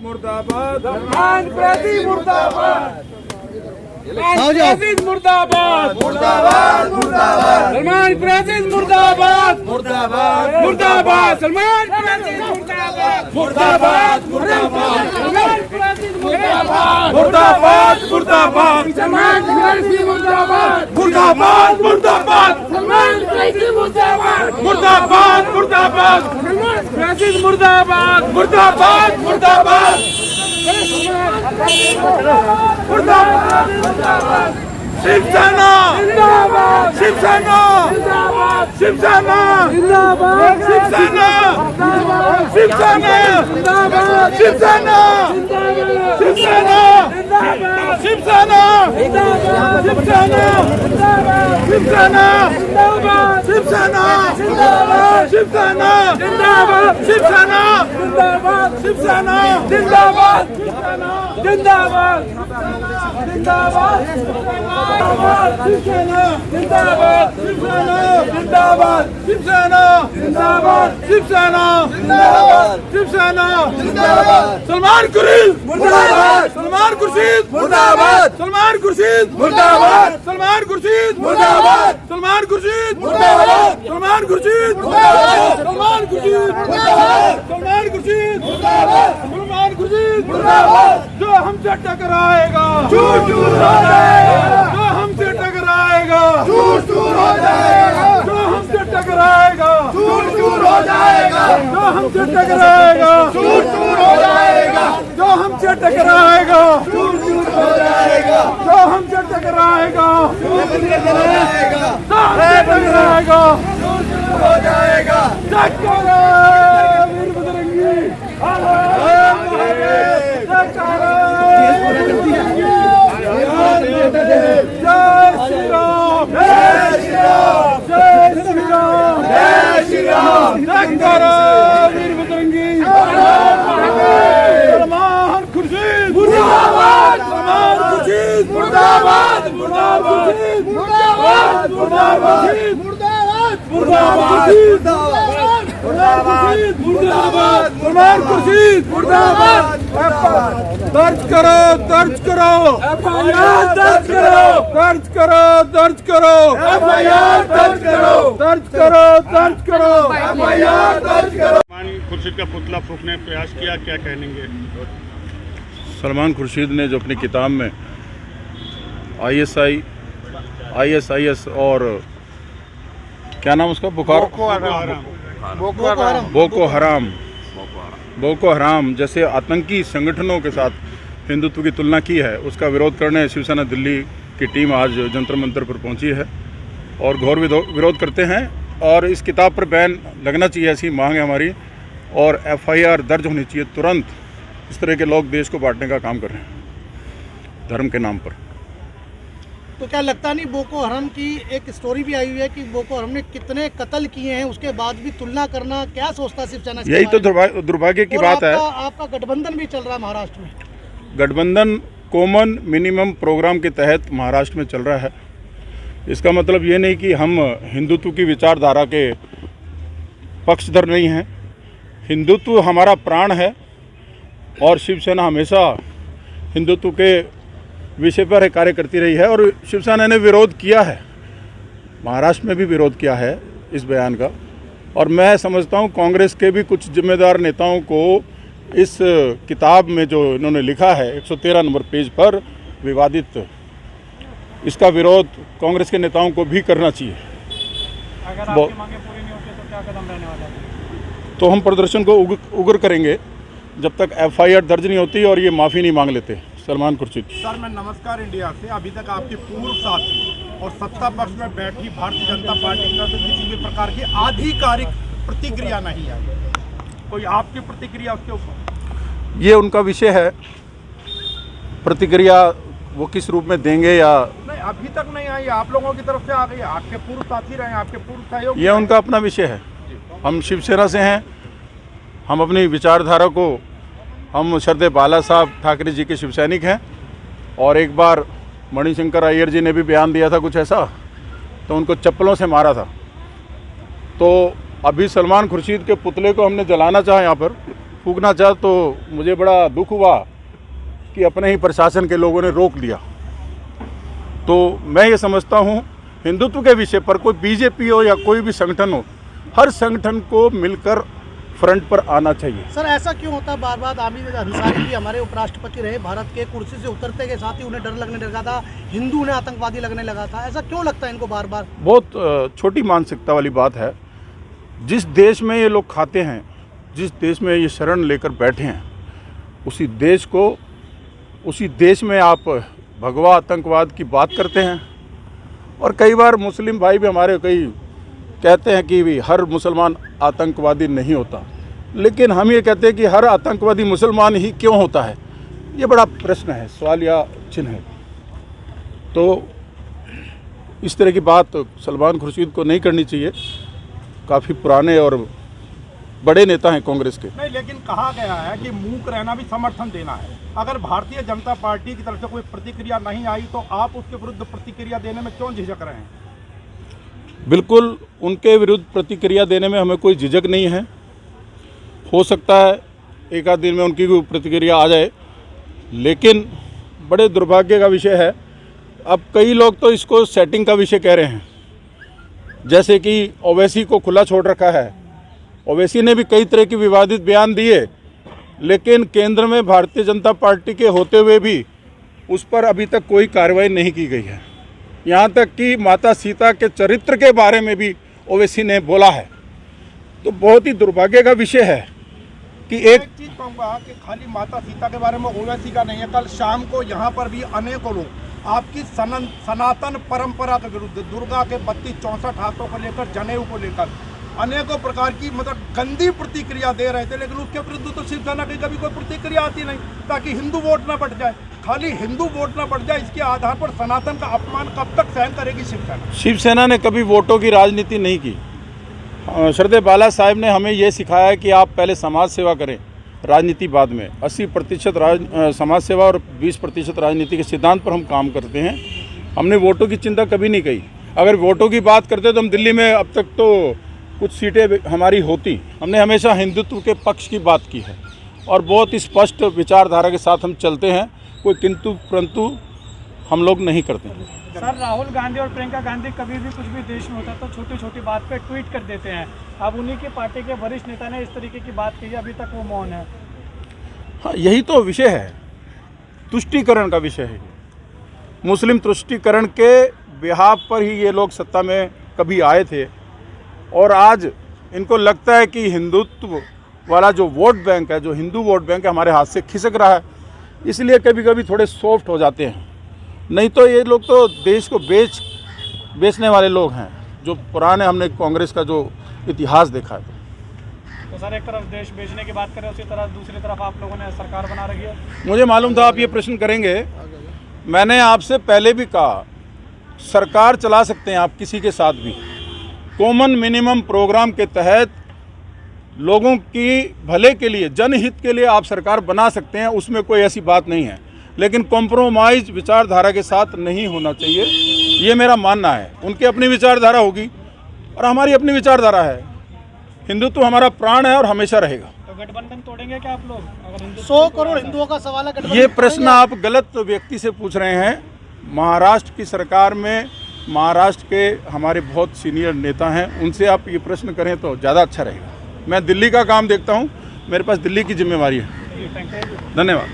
मुर्दाबाद सलमान कुरैशी मुर्दाबाद मुर्दाबाद मुर्दाबाद मुर्दाबाद सलमान कुरैशी मुर्दाबाद मुर्दाबाद मुर्दाबाद सलमान कुरैशी मुर्दाबाद मुर्दाबाद मुर्दाबाद सलमान कुरैशी मुर्दाबाद मुर्दाबाद मुर्दाबाद सलमान कुरैशी मुर्दाबाद मुर्दाबाद मुर्दाबाद सलमान कुरैशी मुर्दाबाद मुर्दाबाद मुर्दाबाद सलमान कुरैशी मुर्दाबाद मुर्दाबाद मुर्दाबाद मुर्दाबाद शिवसेना जिंदाबाद शिवसेना जिंदाबाद शिवसेना जिंदाबाद शिवसेना शिवसेना जिंदाबाद शिवसेना शिवसेना शिवसेना शिवसेना शिवसेना शिवसेना शिवसेना जिंदाबाद शिवसेना जिंदाबाद शिवसेना जिंदाबाद जिंदाबाद जिंदाबाद शिवसेना जिंदाबाद शिवसेना जिंदाबाद शिवसेना जिंदाबाद शिवसेना जिंदाबाद शिवसेना जिंदाबाद सलमान खुर्शीद मुर्दाबाद सलमान खुर्शीद मुर्दाबाद सलमान खुर्शीद मुर्दाबाद सलमान खुर्शीद मुर्दाबाद सलमान खुर्शीद मुर्दाबाद सलमान खुर्शीद मुर्दाबाद सलमान खुर्शीद मुर्दाबाद सलमान खुर्शीद मुर्दाबाद सलमान खुर्शीद मुर्दाबाद जो हमसे टकराएगा चूर चूर हो जाएगा जो हमसे टकराएगा चूर चूर हो जाएगा जो हमसे टकराएगा चूर चूर हो जाएगा जो हमसे टकराएगा चूर चूर हो जाएगा जो हमसे टकराएगा चूर चूर हो जाएगा जो हमसे टकराएगा चूर चूर हो जाएगा जो हमसे टकराएगा हो जाएगा टकरा वीर बजरंगी टकरा जय श्री राम जय श्री राम जय श्री राम जय श्री राम टकरा वीर बजरंगी सलमान खुर्शीद मुर्दाबाद सलमान खुर्शीद मुर्दाबाद मुर्दाबाद मुर्दाबाद मुर्दाबाद मुर्दाबाद मुर्दाबाद मुर्दाबाद सलमान खुर्शीद मुर्दाबाद दर्ज करो दर्ज करो एफआईआर दर्ज करो दर्ज करो दर्ज करो एफआईआर दर्ज करो दर्ज करो दर्ज करो एफआईआर दर्ज करो सलमान खुर्शीद का पुतला फूंकने का प्रयास किया, क्या कहेंगे? सलमान खुर्शीद ने जो अपनी किताब में ISIS और क्या नाम उसका बोको हराम जैसे आतंकी संगठनों के साथ हिंदुत्व की तुलना की है, उसका विरोध करने शिवसेना दिल्ली की टीम आज जंतर मंतर पर पहुंची है और घोर विरोध करते हैं। और इस किताब पर बैन लगना चाहिए, ऐसी मांग है हमारी, और FIR दर्ज होनी चाहिए तुरंत। इस तरह के लोग देश को बांटने का काम कर रहे हैं धर्म के नाम पर। तो क्या लगता नहीं बोको हराम की एक स्टोरी भी आई हुई है कि बोको हराम ने कितने कत्ल किए हैं, उसके बाद भी तुलना करना, क्या सोचता शिवसेना? यही तो दुर्भाग्य की बात है। आपका गठबंधन भी चल रहा है महाराष्ट्र में। गठबंधन कॉमन मिनिमम प्रोग्राम के तहत महाराष्ट्र में चल रहा है। इसका मतलब ये नहीं कि हम हिंदुत्व की विचारधारा के पक्षधर नहीं हैं। हिंदुत्व हमारा प्राण है और शिवसेना हमेशा हिंदुत्व के विषय पर कार्य करती रही है और शिवसेना ने विरोध किया है, महाराष्ट्र में भी विरोध किया है इस बयान का। और मैं समझता हूँ कांग्रेस के भी कुछ जिम्मेदार नेताओं को इस किताब में जो इन्होंने लिखा है 113 नंबर पेज पर विवादित, इसका विरोध कांग्रेस के नेताओं को भी करना चाहिए। अगर आपकी मांगें पूरी नहीं होती तो क्या कदम रहने वाला है? तो हम प्रदर्शन को उग्र करेंगे जब तक FIR दर्ज नहीं होती और ये माफ़ी नहीं मांग लेते। सलमान खुर्शीद सर, मैं नमस्कार इंडिया से। अभी तक आपके पूर्व साथी और सत्ता पक्ष में बैठी भारतीय जनता पार्टी का तो किसी भी प्रकार की आधिकारिक प्रतिक्रिया नहीं आई। कोई आपकी प्रतिक्रिया उसके ऊपर? ये उनका विषय है, प्रतिक्रिया वो किस रूप में देंगे या नहीं, अभी तक नहीं आई, आप लोगों की तरफ से आ गई। आपके पूर्व साथी रहे, आपके पूर्व सहयोग, ये उनका अपना विषय है। हम शिवसेना से हैं, हम अपनी विचारधारा को, हम श्रद्धेय बाला साहब ठाकरे जी के शिव सैनिक हैं। और एक बार मणिशंकर अय्यर जी ने भी बयान दिया था कुछ ऐसा, तो उनको चप्पलों से मारा था। तो अभी सलमान खुर्शीद के पुतले को हमने जलाना चाहा यहाँ पर, फूंकना चाहा तो मुझे बड़ा दुख हुआ कि अपने ही प्रशासन के लोगों ने रोक लिया। तो मैं ये समझता हूँ हिंदुत्व के विषय पर कोई बीजेपी हो या कोई भी संगठन हो, हर संगठन को मिलकर फ्रंट पर आना चाहिए। सर ऐसा क्यों होता है बार बार? हामिद अंसारी भी हमारे उपराष्ट्रपति रहे भारत के, कुर्सी से उतरते के साथ ही उन्हें डर लगने लगा था, हिंदू उन्हें आतंकवादी लगने लगा था। ऐसा क्यों लगता है इनको बार बार? बहुत छोटी मानसिकता वाली बात है। जिस देश में ये लोग खाते हैं, जिस देश में ये शरण लेकर बैठे हैं, उसी देश में आप भगवा आतंकवाद की बात करते हैं। और कई बार मुस्लिम भाई भी हमारे कई कहते हैं कि भी हर मुसलमान आतंकवादी नहीं होता, लेकिन हम ये कहते हैं कि हर आतंकवादी मुसलमान ही क्यों होता है? ये बड़ा प्रश्न है, सवाल या चिन्ह है। तो इस तरह की बात सलमान खुर्शीद को नहीं करनी चाहिए। काफ़ी पुराने और बड़े नेता हैं कांग्रेस के। नहीं, लेकिन कहा गया है कि मूक रहना भी समर्थन देना है। अगर भारतीय जनता पार्टी की तरफ से कोई प्रतिक्रिया नहीं आई तो आप उसके विरुद्ध प्रतिक्रिया देने में क्यों झिझक रहे हैं? बिल्कुल, उनके विरुद्ध प्रतिक्रिया देने में हमें कोई झिझक नहीं है। हो सकता है एक आध दिन में उनकी कोई प्रतिक्रिया आ जाए, लेकिन बड़े दुर्भाग्य का विषय है, अब कई लोग तो इसको सेटिंग का विषय कह रहे हैं। जैसे कि ओवैसी को खुला छोड़ रखा है। ओवैसी ने भी कई तरह के विवादित बयान दिए, लेकिन केंद्र में भारतीय जनता पार्टी के होते हुए भी उस पर अभी तक कोई कार्रवाई नहीं की गई है। यहाँ तक कि माता सीता के चरित्र के बारे में भी ओवैसी ने बोला है। तो बहुत ही दुर्भाग्य का विषय है कि एक चीज़ कहूँगा कि खाली माता सीता के बारे में ओवैसी का नहीं है, कल शाम को यहाँ पर भी अनेकों लोग आपकी सनातन परंपरा के विरुद्ध, दुर्गा के 32-64 हाथों को लेकर, जनेऊ को लेकर अनेकों प्रकार की मतलब गंदी प्रतिक्रिया दे रहे थे, लेकिन उसके विरुद्ध तो शिवसेना की कभी कोई प्रतिक्रिया आती नहीं, ताकि हिंदू वोट ना बढ़ जाए। खाली हिंदू वोट ना बढ़ जाए, इसके आधार पर सनातन का अपमान कब तक सहन करेगी शिवसेना? शिवसेना ने कभी वोटों की राजनीति नहीं की। श्रद्धेय बाला साहब ने हमें ये सिखाया है कि आप पहले समाज सेवा करें, राजनीति बाद में। 80% समाज सेवा और 20% राजनीति के सिद्धांत पर हम काम करते हैं। हमने वोटों की चिंता कभी नहीं की। अगर वोटों की बात करते तो हम दिल्ली में अब तक तो कुछ सीटें हमारी होती। हमने हमेशा हिंदुत्व के पक्ष की बात की है और बहुत ही स्पष्ट विचारधारा के साथ हम चलते हैं। कोई किंतु परंतु हम लोग नहीं करते हैं। सर, राहुल गांधी और प्रियंका गांधी कभी भी कुछ भी देश में होता है तो छोटी छोटी बात पे ट्वीट कर देते हैं। अब उन्हीं की पार्टी के वरिष्ठ नेता ने इस तरीके की बात कही, अभी तक वो मौन है। हाँ, यही तो विषय है, तुष्टीकरण का विषय है। मुस्लिम तुष्टीकरण के बिहाफ पर ही ये लोग सत्ता में कभी आए थे और आज इनको लगता है कि हिंदुत्व वाला जो वोट बैंक है, जो हिंदू वोट बैंक है, हमारे हाथ से खिसक रहा है, इसलिए कभी कभी थोड़े सॉफ्ट हो जाते हैं। नहीं तो ये लोग तो देश को बेचने वाले लोग हैं, जो पुराने हमने कांग्रेस का जो इतिहास देखा है। तो सर, एक तरफ देश बेचने की बात करें, उसी तरह दूसरी तरफ आप लोगों ने सरकार बना रखी है। मुझे मालूम था आप ये प्रश्न करेंगे। मैंने आपसे पहले भी कहा, सरकार चला सकते हैं आप किसी के साथ भी। कॉमन मिनिमम प्रोग्राम के तहत लोगों की भले के लिए, जनहित के लिए आप सरकार बना सकते हैं, उसमें कोई ऐसी बात नहीं है, लेकिन कॉम्प्रोमाइज विचारधारा के साथ नहीं होना चाहिए, ये मेरा मानना है। उनकी अपनी विचारधारा होगी और हमारी अपनी विचारधारा है। हिंदुत्व हमारा प्राण है और हमेशा रहेगा। तो गठबंधन तोड़ेंगे क्या आप लोग? अगर 100 करोड़ हिंदुओं का सवाल है, गठबंधन ये प्रश्न आप गलत व्यक्ति से पूछ रहे हैं। महाराष्ट्र की सरकार में महाराष्ट्र के हमारे बहुत सीनियर नेता हैं, उनसे आप ये प्रश्न करें तो ज़्यादा अच्छा रहेगा। मैं दिल्ली का काम देखता हूँ, मेरे पास दिल्ली की जिम्मेवारी है। Thank you. धन्यवाद।